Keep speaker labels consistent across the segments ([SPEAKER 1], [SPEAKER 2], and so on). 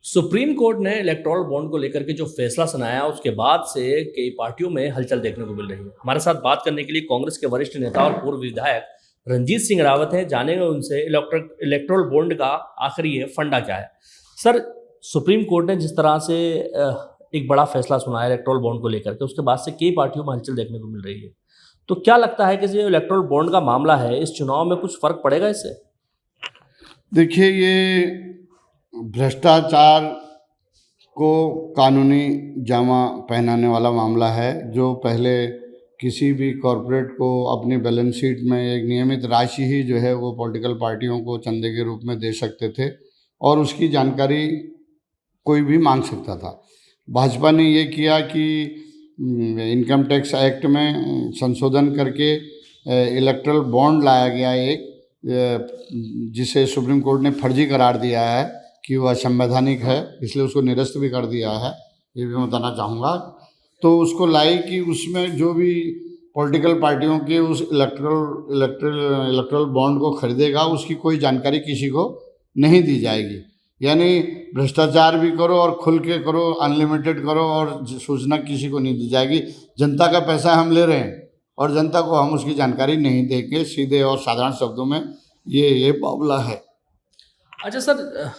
[SPEAKER 1] Supreme court ने electoral bond को लेकर के जो फैसला सुनाया उसके बाद से कई पार्टियों में हलचल देखने को मिल रही है। हमारे साथ बात करने के लिए कांग्रेस के वरिष्ठ नेता और पूर्व विधायक रंजीत सिंह रावत हैं। जानेंगे उनसे इलेक्टोरल बॉन्ड का आखिर ये फंडा क्या है। सर, सुप्रीम कोर्ट ने जिस तरह से एक बड़ा फैसला सुनाया इलेक्टोरल बॉन्ड को लेकर के, उसके बाद से कई पार्टियों में हलचल देखने को मिल रही है। तो क्या लगता है कि जो इलेक्टोरल बॉन्ड का मामला है, इस चुनाव में कुछ फर्क पड़ेगा इससे?
[SPEAKER 2] देखिए, ये भ्रष्टाचार को कानूनी जामा पहनाने वाला मामला है। जो पहले किसी भी कॉरपोरेट को अपनी बैलेंस शीट में एक नियमित राशि ही जो है वो पॉलिटिकल पार्टियों को चंदे के रूप में दे सकते थे और उसकी जानकारी कोई भी मांग सकता था। भाजपा ने ये किया कि इनकम टैक्स एक्ट में संशोधन करके इलेक्टोरल बॉन्ड लाया गया एक, जिसे सुप्रीम कोर्ट ने फर्जी करार दिया है कि वह असंवैधानिक है, इसलिए उसको निरस्त भी कर दिया है। ये भी मैं बताना चाहूँगा। तो उसको लाई कि उसमें जो भी पॉलिटिकल पार्टियों के उस इलेक्टोरल बॉन्ड को खरीदेगा उसकी कोई जानकारी किसी को नहीं दी जाएगी। यानी भ्रष्टाचार भी करो और खुल के करो, अनलिमिटेड करो और सूचना किसी को नहीं दी जाएगी। जनता का पैसा हम ले रहे हैं और जनता को हम उसकी जानकारी नहीं देंगे। सीधे और साधारण शब्दों में ये मामला है।
[SPEAKER 1] अच्छा सर,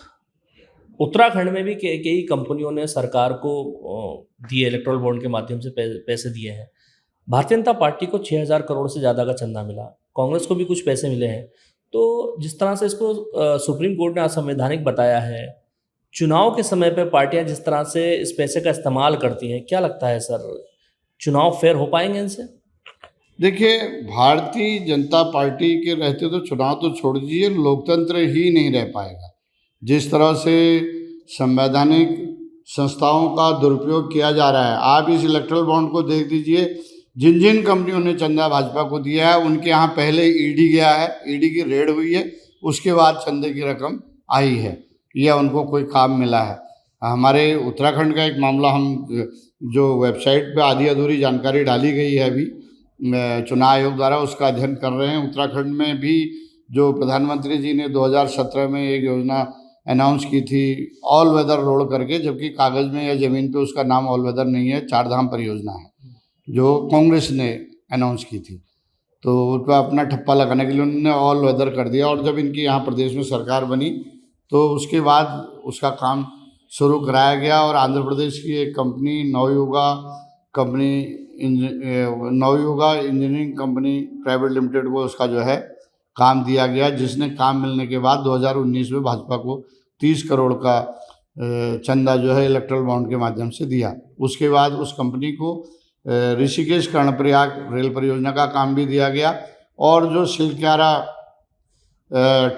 [SPEAKER 1] उत्तराखंड में भी कई कंपनियों ने सरकार को दिए, इलेक्टोरल बॉन्ड के माध्यम से पैसे दिए हैं। भारतीय जनता पार्टी को 6,000 करोड़ से ज़्यादा का चंदा मिला, कांग्रेस को भी कुछ पैसे मिले हैं। तो जिस तरह से इसको सुप्रीम कोर्ट ने असंवैधानिक बताया है, चुनाव के समय पे पार्टियां जिस तरह से इस पैसे का इस्तेमाल करती हैं, क्या लगता है सर, चुनाव फेयर हो पाएंगे इनसे?
[SPEAKER 2] देखिए, भारतीय जनता पार्टी के रहते तो चुनाव तो छोड़ दीजिए, लोकतंत्र ही नहीं रह पाएगा। जिस तरह से संवैधानिक संस्थाओं का दुरुपयोग किया जा रहा है, आप इस इलेक्टोरल बॉन्ड को देख दीजिए। जिन जिन कंपनियों ने चंदा भाजपा को दिया है उनके यहाँ पहले ईडी गया है, ईडी की रेड हुई है, उसके बाद चंदे की रकम आई है या उनको कोई काम मिला है। हमारे उत्तराखंड का एक मामला, हम जो वेबसाइट पे आधी अधूरी जानकारी डाली गई है अभी चुनाव आयोग द्वारा, उसका अध्ययन कर रहे हैं। उत्तराखंड में भी जो प्रधानमंत्री जी ने 2017 में एक योजना अनाउंस की थी ऑल वेदर रोड करके, जबकि कागज़ में या ज़मीन पे उसका नाम ऑल वेदर नहीं है, चारधाम परियोजना है जो कांग्रेस ने अनाउंस की थी। तो उस पर अपना ठप्पा लगाने के लिए उन्होंने ऑल वेदर कर दिया और जब इनकी यहाँ प्रदेश में सरकार बनी तो उसके बाद उसका काम शुरू कराया गया और आंध्र प्रदेश की एक company Navayuga engineering company private limited को उसका जो है काम दिया गया, जिसने काम मिलने के बाद 2019 में भाजपा को 30 करोड़ का चंदा जो है इलेक्टोरल बॉन्ड के माध्यम से दिया। उसके बाद उस कंपनी को ऋषिकेश कर्णप्रयाग रेल परियोजना का काम भी दिया गया और जो सिलक्यारा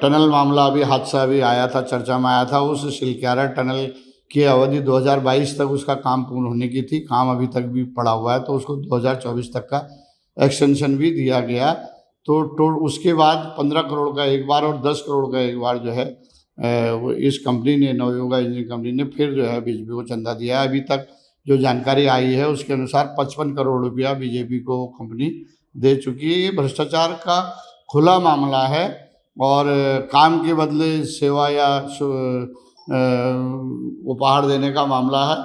[SPEAKER 2] टनल मामला अभी हादसा भी आया था, चर्चा में आया था, उस सिलक्यारा टनल की अवधि 2022 तक उसका काम पूर्ण होने की थी, काम अभी तक भी पड़ा हुआ है, तो उसको 2024 तक का एक्सटेंशन भी दिया गया। तो उसके बाद 15 करोड़ का एक बार और 10 करोड़ का एक बार जो है इस कंपनी ने, नवयुगा इंजीनियरिंग कंपनी ने फिर जो है बीजेपी को चंदा दिया है। अभी तक जो जानकारी आई है उसके अनुसार 55 करोड़ रुपया बीजेपी को कंपनी दे चुकी है। ये भ्रष्टाचार का खुला मामला है और काम के बदले सेवा या उपहार देने का मामला है।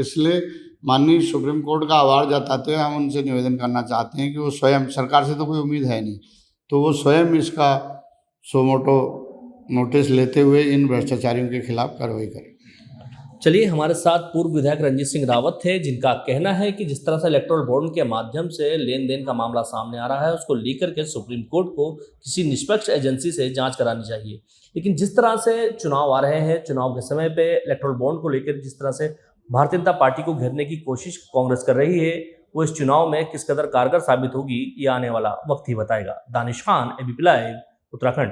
[SPEAKER 2] इसलिए माननीय सुप्रीम कोर्ट का आभार जताते हुए हम उनसे निवेदन करना चाहते हैं कि वो स्वयं, सरकार से तो कोई उम्मीद है नहीं, तो वो स्वयं इसका सोमोटो नोटिस लेते हुए इन भ्रष्टाचारियों के खिलाफ कार्रवाई करें।
[SPEAKER 1] चलिए, हमारे साथ पूर्व विधायक रंजीत सिंह रावत थे, जिनका कहना है कि जिस तरह से इलेक्टोरल बॉन्ड के माध्यम से लेन देन का मामला सामने आ रहा है, उसको लेकर के सुप्रीम कोर्ट को किसी निष्पक्ष एजेंसी से जांच करानी चाहिए। लेकिन जिस तरह से चुनाव आ रहे हैं, चुनाव के समय पे इलेक्टोरल बॉन्ड को लेकर जिस तरह से भारतीय जनता पार्टी को घेरने की कोशिश कांग्रेस कर रही है, वो इस चुनाव में किस कदर कारगर साबित होगी, ये आने वाला वक्त ही बताएगा। Danish Khan, ABP live, Uttarakhand.